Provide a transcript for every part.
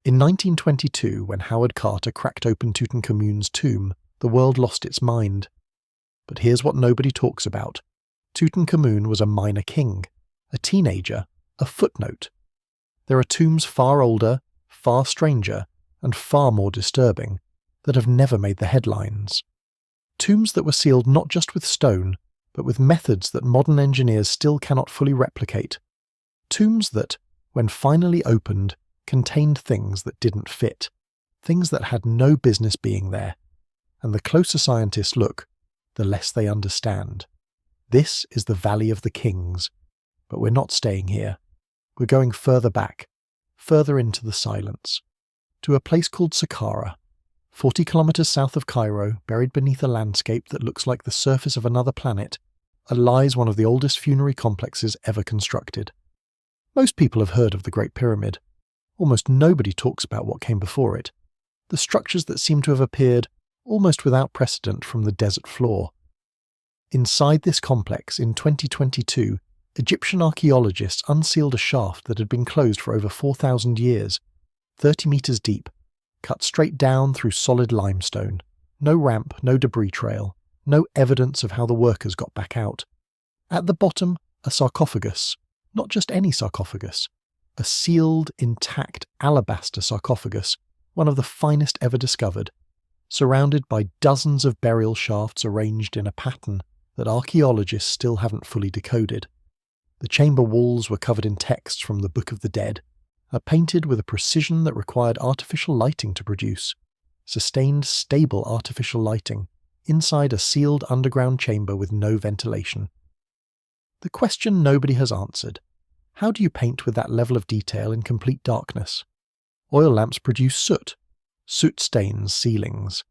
In 1922, when Howard Carter cracked open Tutankhamun's tomb, the world lost its mind. But here's what nobody talks about. Tutankhamun was a minor king, a teenager, a footnote. There are tombs far older, far stranger, and far more disturbing that have never made the headlines. Tombs that were sealed not just with stone, but with methods that modern engineers still cannot fully replicate. Tombs that, when finally opened, contained things that didn't fit, things that had no business being there. And the closer scientists look, the less they understand. This is the Valley of the Kings, but we're not staying here. We're going further back, further into the silence, to a place called Saqqara, 40 kilometers south of Cairo, buried beneath a landscape that looks like the surface of another planet, lies one of the oldest funerary complexes ever constructed. Most people have heard of the Great Pyramid. Almost nobody talks about what came before it, the structures that seem to have appeared almost without precedent from the desert floor. Inside this complex, in 2022, Egyptian archaeologists unsealed a shaft that had been closed for over 4,000 years, 30 meters deep, cut straight down through solid limestone. No ramp, no debris trail, no evidence of how the workers got back out. At the bottom, a sarcophagus. Not just any sarcophagus. A sealed, intact alabaster sarcophagus, one of the finest ever discovered, surrounded by dozens of burial shafts arranged in a pattern that archaeologists still haven't fully decoded. The chamber walls were covered in texts from the Book of the Dead, painted with a precision that required artificial lighting to produce. Sustained, stable artificial lighting, inside a sealed underground chamber with no ventilation. The question nobody has answered: how do you paint with that level of detail in complete darkness? Oil lamps produce soot. Soot stains ceilings.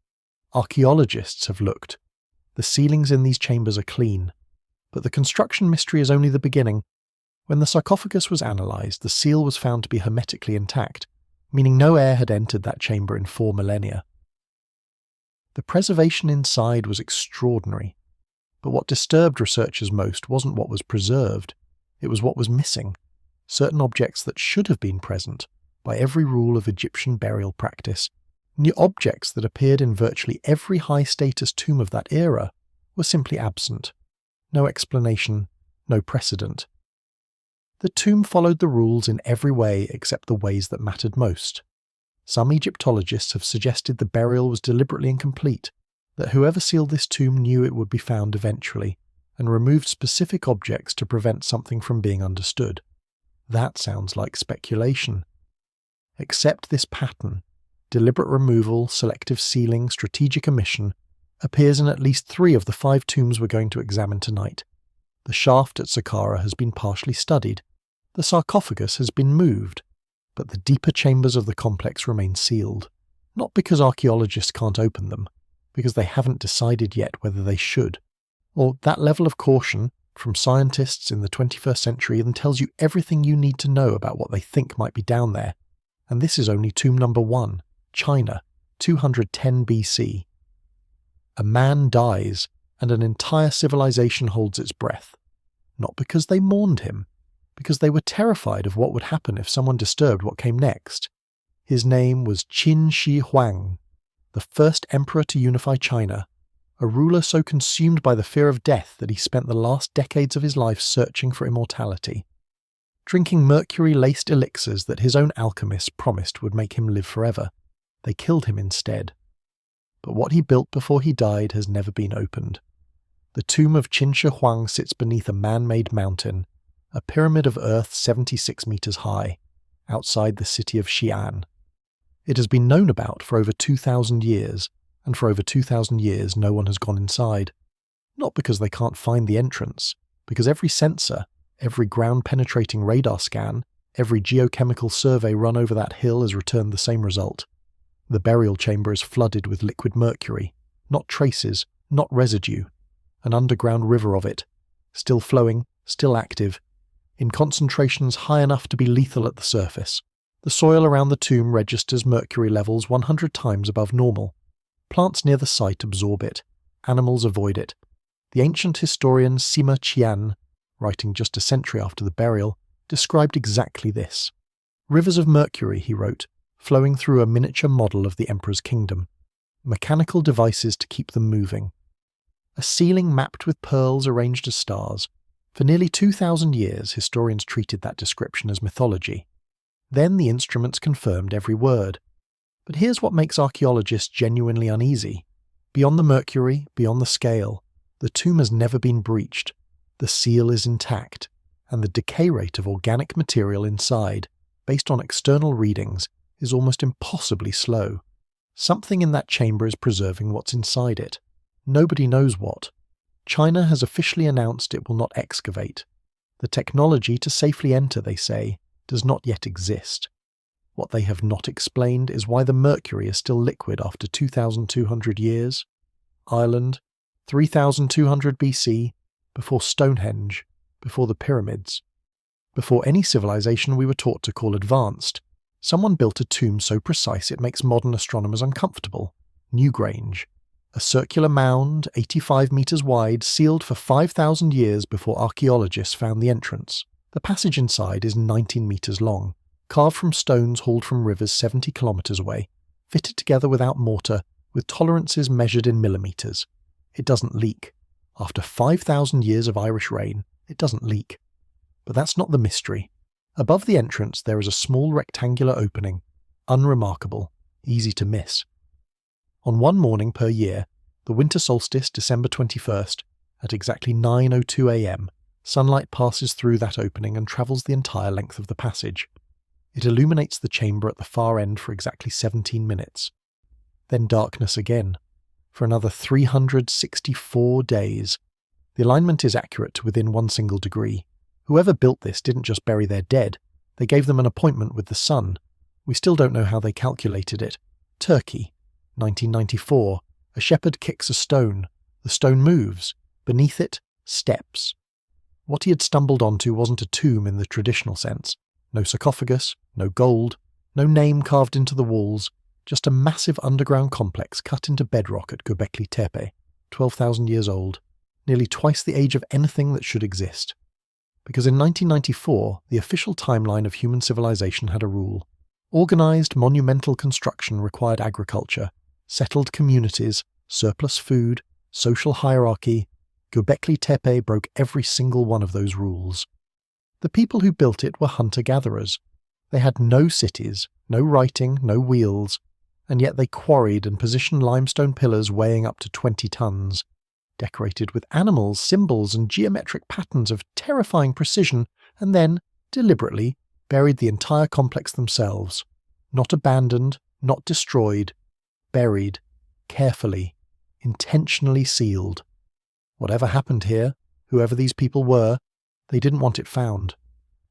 Archaeologists have looked. The ceilings in these chambers are clean. But the construction mystery is only the beginning. When the sarcophagus was analysed, the seal was found to be hermetically intact, meaning no air had entered that chamber in 4 millennia. The preservation inside was extraordinary. But what disturbed researchers most wasn't what was preserved, it was what was missing. Certain objects that should have been present, by every rule of Egyptian burial practice, new objects that appeared in virtually every high-status tomb of that era, were simply absent. No explanation, no precedent. The tomb followed the rules in every way except the ways that mattered most. Some Egyptologists have suggested the burial was deliberately incomplete, that whoever sealed this tomb knew it would be found eventually, and removed specific objects to prevent something from being understood. That sounds like speculation. Except this pattern, deliberate removal, selective sealing, strategic omission, appears in at least 3 of the 5 tombs we're going to examine tonight. The shaft at Saqqara has been partially studied. The sarcophagus has been moved, but the deeper chambers of the complex remain sealed, not because archaeologists can't open them, because they haven't decided yet whether they should. Or that level of caution from scientists in the 21st century then tells you everything you need to know about what they think might be down there. And this is only tomb number 1, China, 210 BC. A man dies, and an entire civilization holds its breath. Not because they mourned him, because they were terrified of what would happen if someone disturbed what came next. His name was Qin Shi Huang, the first emperor to unify China, a ruler so consumed by the fear of death that he spent the last decades of his life searching for immortality, drinking mercury-laced elixirs that his own alchemists promised would make him live forever. They killed him instead. But what he built before he died has never been opened. The tomb of Qin Shi Huang sits beneath a man-made mountain, a pyramid of earth 76 meters high, outside the city of Xi'an. It has been known about for over 2,000 years, and for over 2,000 years no one has gone inside. Not because they can't find the entrance, because every sensor, every ground-penetrating radar scan, every geochemical survey run over that hill has returned the same result. The burial chamber is flooded with liquid mercury, not traces, not residue, an underground river of it, still flowing, still active, in concentrations high enough to be lethal at the surface. The soil around the tomb registers mercury levels 100 times above normal. Plants near the site absorb it, animals avoid it. The ancient historian Sima Qian, writing just a century after the burial, described exactly this. Rivers of mercury, he wrote, flowing through a miniature model of the emperor's kingdom, mechanical devices to keep them moving. A ceiling mapped with pearls arranged as stars. For nearly 2,000 years, historians treated that description as mythology. Then the instruments confirmed every word. But here's what makes archaeologists genuinely uneasy. Beyond the Mercury, beyond the scale, the tomb has never been breached, the seal is intact, and the decay rate of organic material inside, based on external readings, is almost impossibly slow. Something in that chamber is preserving what's inside it. Nobody knows what. China has officially announced it will not excavate. The technology to safely enter, they say, does not yet exist. What they have not explained is why the Mercury is still liquid after 2,200 years. Ireland, 3,200 BC, before Stonehenge, before the pyramids. Before any civilization we were taught to call advanced, someone built a tomb so precise it makes modern astronomers uncomfortable. Newgrange. A circular mound, 85 metres wide, sealed for 5,000 years before archaeologists found the entrance. The passage inside is 19 metres long, carved from stones hauled from rivers 70 kilometres away, fitted together without mortar, with tolerances measured in millimetres. It doesn't leak. After 5,000 years of Irish rain, it doesn't leak. But that's not the mystery. Above the entrance there is a small rectangular opening, unremarkable, easy to miss. On one morning per year, the winter solstice, December 21st, at exactly 9:02 a.m, sunlight passes through that opening and travels the entire length of the passage. It illuminates the chamber at the far end for exactly 17 minutes. Then darkness again, for another 364 days. The alignment is accurate to within one single degree. Whoever built this didn't just bury their dead, they gave them an appointment with the sun. We still don't know how they calculated it. Turkey, 1994. A shepherd kicks a stone. The stone moves. Beneath it, steps. What he had stumbled onto wasn't a tomb in the traditional sense. No sarcophagus, no gold, no name carved into the walls, just a massive underground complex cut into bedrock at Göbekli Tepe, 12,000 years old, nearly twice the age of anything that should exist. Because in 1994, the official timeline of human civilization had a rule. Organised, monumental construction required agriculture, settled communities, surplus food, social hierarchy. Göbekli Tepe broke every single one of those rules. The people who built it were hunter-gatherers. They had no cities, no writing, no wheels, and yet they quarried and positioned limestone pillars weighing up to 20 tons, decorated with animals, symbols, and geometric patterns of terrifying precision, and then, deliberately, buried the entire complex themselves. Not abandoned, not destroyed, buried, carefully, intentionally sealed. Whatever happened here, whoever these people were, they didn't want it found.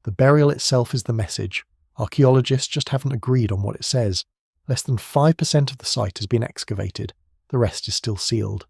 The burial itself is the message. Archaeologists just haven't agreed on what it says. Less than 5% of the site has been excavated. The rest is still sealed.